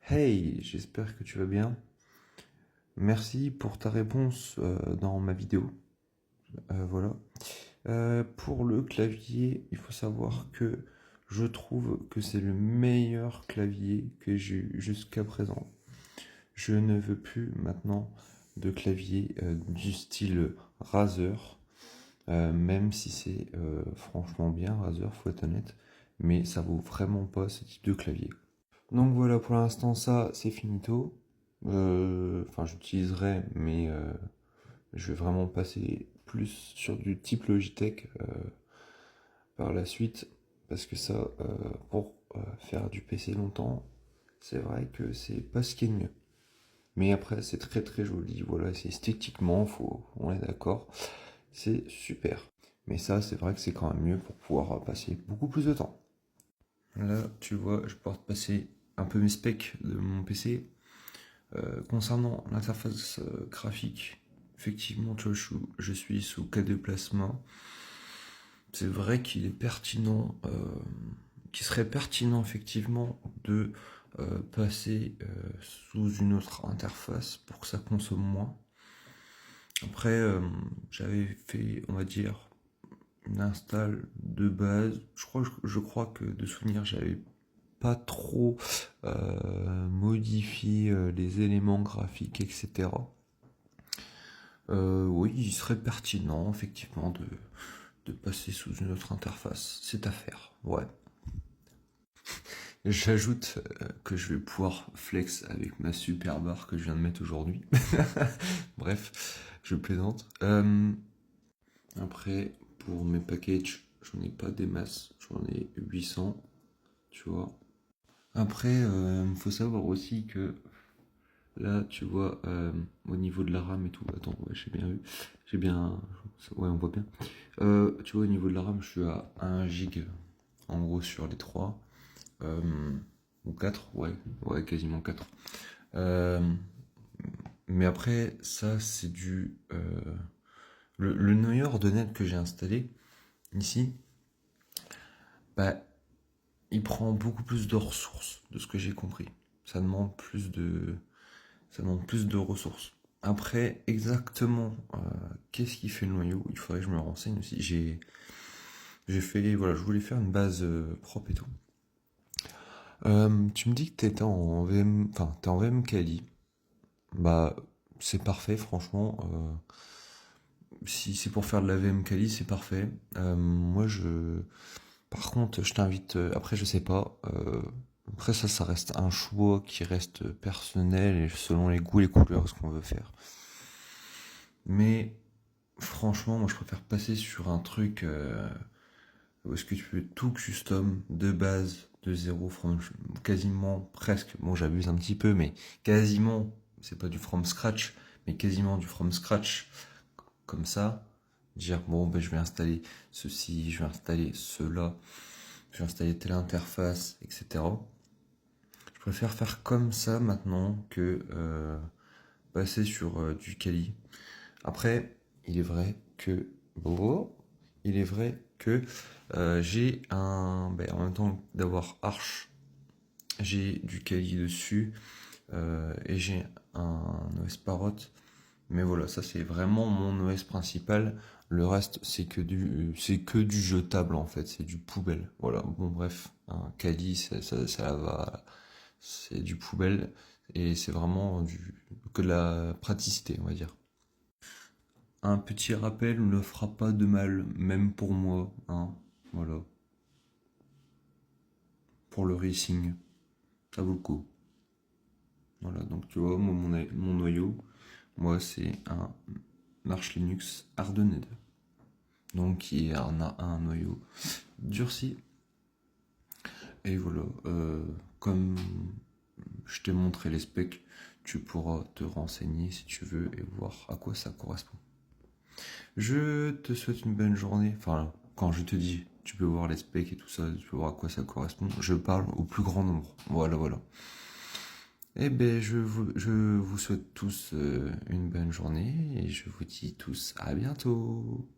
Hey, j'espère que tu vas bien. Merci pour ta réponse dans ma vidéo. Voilà. Pour le clavier, il faut savoir que je trouve que c'est le meilleur clavier que j'ai eu jusqu'à présent. Je ne veux plus maintenant de clavier du style Razer, même si c'est franchement bien Razer, faut être honnête, mais ça vaut vraiment pas ce type de clavier. Donc voilà, pour l'instant, ça, c'est finito. Enfin, j'utiliserai, mais je vais vraiment passer plus sur du type Logitech par la suite, parce que ça, pour faire du PC longtemps, c'est vrai que c'est pas ce qui est de mieux. Mais après, c'est très très joli, voilà, c'est esthétiquement, on est d'accord, c'est super. Mais ça, c'est vrai que c'est quand même mieux pour pouvoir passer beaucoup plus de temps. Là, tu vois, je peux te passer un peu mes specs de mon PC. Concernant l'interface graphique, effectivement, tu vois, je suis sous K2 Plasma. C'est vrai qu'il est pertinent, qu'il serait pertinent effectivement de passer sous une autre interface pour que ça consomme moins. Après, j'avais fait, on va dire, une install de base. Je crois que de souvenir, j'avais pas trop modifié les éléments graphiques, etc. Oui, il serait pertinent, effectivement, de passer sous une autre interface. C'est à faire, ouais. J'ajoute que je vais pouvoir flex avec ma super barre que je viens de mettre aujourd'hui. Bref, je plaisante. Après, pour mes packages, j'en ai pas des masses. J'en ai 800, tu vois. Après, il faut savoir aussi que là, tu vois, au niveau de la RAM et tout, attends, ouais, j'ai bien vu. J'ai bien. Ouais, on voit bien. Tu vois, au niveau de la RAM, je suis à 1 gig en gros sur les 3. Ou 4, ouais, quasiment 4. Euh, mais après, ça, c'est du. Le noyau de net que j'ai installé ici, bah, il prend beaucoup plus de ressources, de ce que j'ai compris. Ça demande plus de. Ça demande plus de ressources. Après, exactement, qu'est-ce qui fait le noyau? Il faudrait que je me renseigne aussi. J'ai fait, voilà, je voulais faire une base propre et tout. Tu me dis que t'étais en VM, enfin, t'es en VM Kali. Bah, c'est parfait, franchement. Si c'est pour faire de la VM Kali, c'est parfait. Par contre, je t'invite. Après, je sais pas. Après, ça reste un choix qui reste personnel et selon les goûts et les couleurs, ce qu'on veut faire. Mais franchement, moi, je préfère passer sur un truc où est-ce que tu peux tout custom de base, de zéro, quasiment, presque. Bon, j'abuse un petit peu, mais quasiment. C'est pas du from scratch, mais quasiment du from scratch comme ça, dire bon ben je vais installer ceci, je vais installer cela, je vais installer telle interface, etc. Je préfère faire comme ça maintenant que passer sur du Kali. Après, il est vrai que il est vrai que j'ai en même temps d'avoir Arch, j'ai du Kali dessus et j'ai un OS Parrot. Mais voilà, ça c'est vraiment mon OS principal. Le reste, c'est que du jetable en fait, c'est du poubelle. Voilà, bon bref, un Kali, ça va, c'est du poubelle et c'est vraiment que de la praticité, on va dire. Un petit rappel ne fera pas de mal, même pour moi, hein. Voilà, pour le racing, ça vaut le coup. Voilà, donc tu vois, moi, mon noyau, moi c'est un Arch Linux Hardened. Donc qui a un noyau durci. Et voilà, comme je t'ai montré les specs, tu pourras te renseigner si tu veux et voir à quoi ça correspond. Je te souhaite une bonne journée. Enfin, quand je te dis, tu peux voir les specs et tout ça, tu peux voir à quoi ça correspond. Je parle au plus grand nombre. Voilà, voilà. Eh ben, je vous souhaite tous une bonne journée et je vous dis tous à bientôt.